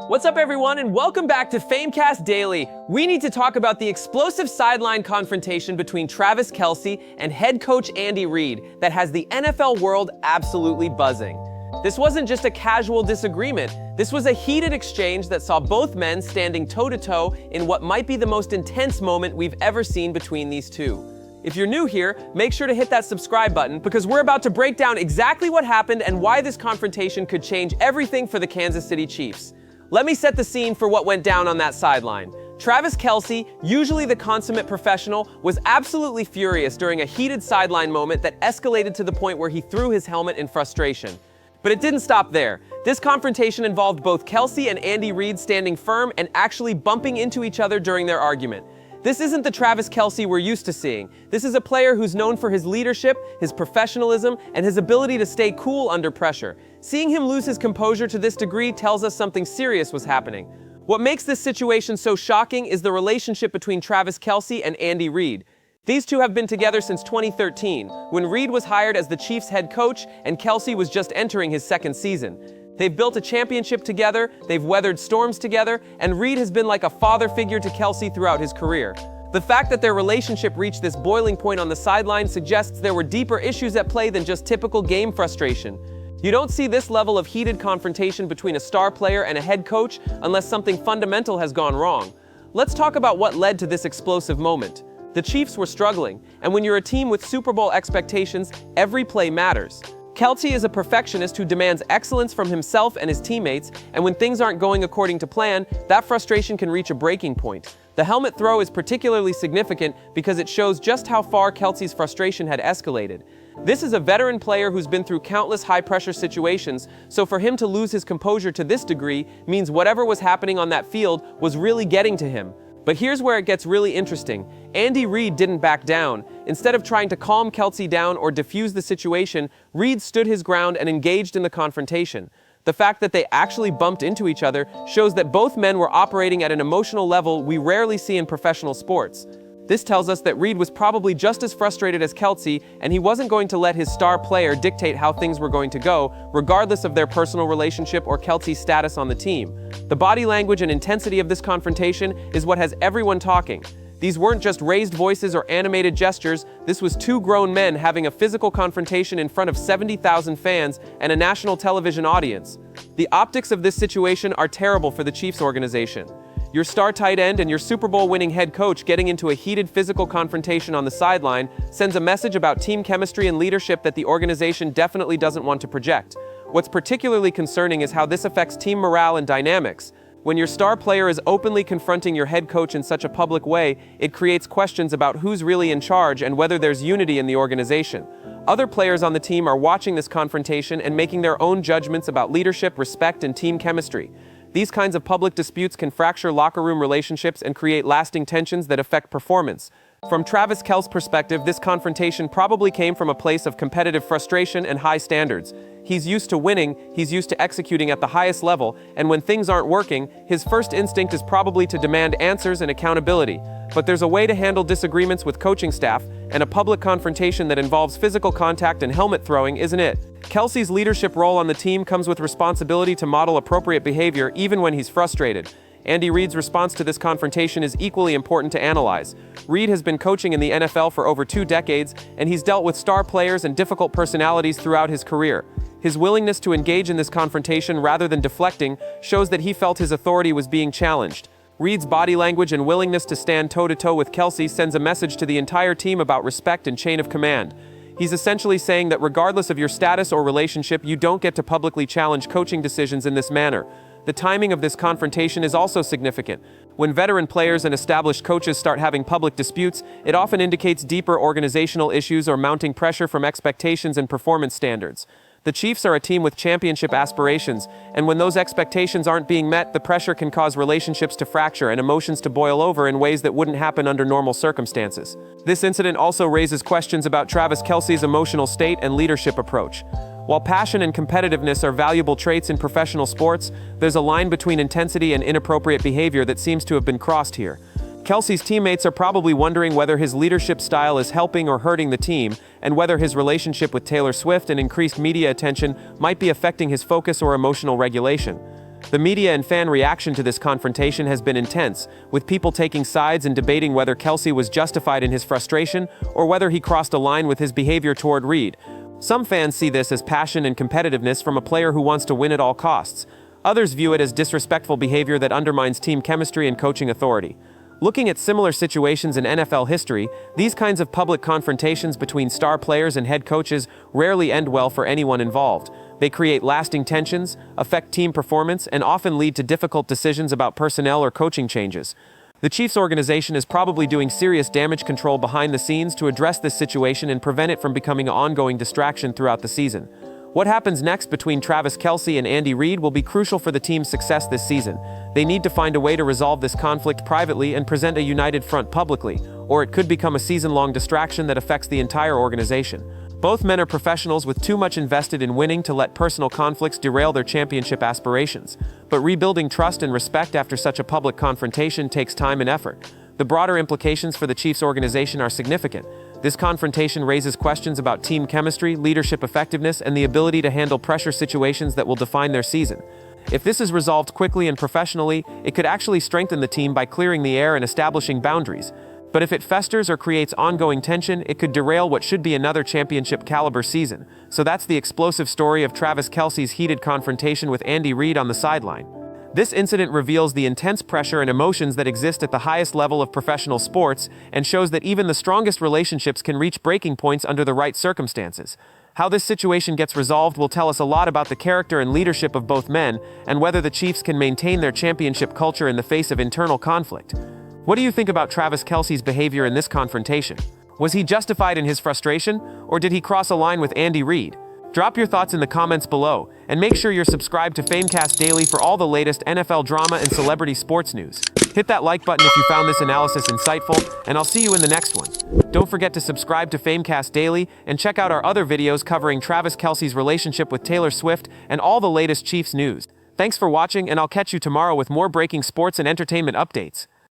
What's up, everyone, and welcome back to Famecast Daily. We need to talk about the explosive sideline confrontation between Travis Kelce and head coach Andy Reid that has the NFL world absolutely buzzing. This wasn't just a casual disagreement. This was a heated exchange that saw both men standing toe-to-toe in what might be the most intense moment we've ever seen between these two. If you're new here, make sure to hit that subscribe button because we're about to break down exactly what happened and why this confrontation could change everything for the Kansas City Chiefs. Let me set the scene for what went down on that sideline. Travis Kelce, usually the consummate professional, was absolutely furious during a heated sideline moment that escalated to the point where he threw his helmet in frustration. But it didn't stop there. This confrontation involved both Kelce and Andy Reid standing firm and actually bumping into each other during their argument. This isn't the Travis Kelce we're used to seeing. This is a player who's known for his leadership, his professionalism, and his ability to stay cool under pressure. Seeing him lose his composure to this degree tells us something serious was happening. What makes this situation so shocking is the relationship between Travis Kelce and Andy Reid. These two have been together since 2013, when Reid was hired as the Chiefs' head coach and Kelce was just entering his second season. They've built a championship together, they've weathered storms together, and Reid has been like a father figure to Kelce throughout his career. The fact that their relationship reached this boiling point on the sideline suggests there were deeper issues at play than just typical game frustration. You don't see this level of heated confrontation between a star player and a head coach unless something fundamental has gone wrong. Let's talk about what led to this explosive moment. The Chiefs were struggling, and when you're a team with Super Bowl expectations, every play matters. Kelce is a perfectionist who demands excellence from himself and his teammates, and when things aren't going according to plan, that frustration can reach a breaking point. The helmet throw is particularly significant because it shows just how far Kelce's frustration had escalated. This is a veteran player who's been through countless high-pressure situations, so for him to lose his composure to this degree means whatever was happening on that field was really getting to him. But here's where it gets really interesting. Andy Reid didn't back down. Instead of trying to calm Kelce down or defuse the situation, Reid stood his ground and engaged in the confrontation. The fact that they actually bumped into each other shows that both men were operating at an emotional level we rarely see in professional sports. This tells us that Reid was probably just as frustrated as Kelce, and he wasn't going to let his star player dictate how things were going to go, regardless of their personal relationship or Kelce's status on the team. The body language and intensity of this confrontation is what has everyone talking. These weren't just raised voices or animated gestures, this was two grown men having a physical confrontation in front of 70,000 fans and a national television audience. The optics of this situation are terrible for the Chiefs organization. Your star tight end and your Super Bowl winning head coach getting into a heated physical confrontation on the sideline sends a message about team chemistry and leadership that the organization definitely doesn't want to project. What's particularly concerning is how this affects team morale and dynamics. When your star player is openly confronting your head coach in such a public way, it creates questions about who's really in charge and whether there's unity in the organization. Other players on the team are watching this confrontation and making their own judgments about leadership, respect, and team chemistry. These kinds of public disputes can fracture locker room relationships and create lasting tensions that affect performance. From Travis Kelce's perspective, this confrontation probably came from a place of competitive frustration and high standards. He's used to winning, he's used to executing at the highest level, and when things aren't working, his first instinct is probably to demand answers and accountability. But there's a way to handle disagreements with coaching staff, and a public confrontation that involves physical contact and helmet throwing isn't it. Kelce's leadership role on the team comes with responsibility to model appropriate behavior even when he's frustrated. Andy Reid's response to this confrontation is equally important to analyze. Reid has been coaching in the NFL for over 2 decades, and he's dealt with star players and difficult personalities throughout his career. His willingness to engage in this confrontation rather than deflecting shows that he felt his authority was being challenged. Reid's body language and willingness to stand toe-to-toe with Kelce sends a message to the entire team about respect and chain of command. He's essentially saying that regardless of your status or relationship, you don't get to publicly challenge coaching decisions in this manner. The timing of this confrontation is also significant. When veteran players and established coaches start having public disputes, it often indicates deeper organizational issues or mounting pressure from expectations and performance standards. The Chiefs are a team with championship aspirations, and when those expectations aren't being met, the pressure can cause relationships to fracture and emotions to boil over in ways that wouldn't happen under normal circumstances. This incident also raises questions about Travis Kelce's emotional state and leadership approach. While passion and competitiveness are valuable traits in professional sports, there's a line between intensity and inappropriate behavior that seems to have been crossed here. Kelce's teammates are probably wondering whether his leadership style is helping or hurting the team, and whether his relationship with Taylor Swift and increased media attention might be affecting his focus or emotional regulation. The media and fan reaction to this confrontation has been intense, with people taking sides and debating whether Kelce was justified in his frustration or whether he crossed a line with his behavior toward Reid. Some fans see this as passion and competitiveness from a player who wants to win at all costs. Others view it as disrespectful behavior that undermines team chemistry and coaching authority. Looking at similar situations in NFL history, these kinds of public confrontations between star players and head coaches rarely end well for anyone involved. They create lasting tensions, affect team performance, and often lead to difficult decisions about personnel or coaching changes. The Chiefs organization is probably doing serious damage control behind the scenes to address this situation and prevent it from becoming an ongoing distraction throughout the season. What happens next between Travis Kelce and Andy Reid will be crucial for the team's success this season. They need to find a way to resolve this conflict privately and present a united front publicly, or it could become a season-long distraction that affects the entire organization. Both men are professionals with too much invested in winning to let personal conflicts derail their championship aspirations. But rebuilding trust and respect after such a public confrontation takes time and effort. The broader implications for the Chiefs organization are significant. This confrontation raises questions about team chemistry, leadership effectiveness, and the ability to handle pressure situations that will define their season. If this is resolved quickly and professionally, it could actually strengthen the team by clearing the air and establishing boundaries. But if it festers or creates ongoing tension, it could derail what should be another championship-caliber season. So that's the explosive story of Travis Kelce's heated confrontation with Andy Reid on the sideline. This incident reveals the intense pressure and emotions that exist at the highest level of professional sports and shows that even the strongest relationships can reach breaking points under the right circumstances. How this situation gets resolved will tell us a lot about the character and leadership of both men and whether the Chiefs can maintain their championship culture in the face of internal conflict. What do you think about Travis Kelce's behavior in this confrontation? Was he justified in his frustration, or did he cross a line with Andy Reid? Drop your thoughts in the comments below, and make sure you're subscribed to Famecast Daily for all the latest NFL drama and celebrity sports news. Hit that like button if you found this analysis insightful, and I'll see you in the next one. Don't forget to subscribe to Famecast Daily, and check out our other videos covering Travis Kelce's relationship with Taylor Swift and all the latest Chiefs news. Thanks for watching, and I'll catch you tomorrow with more breaking sports and entertainment updates.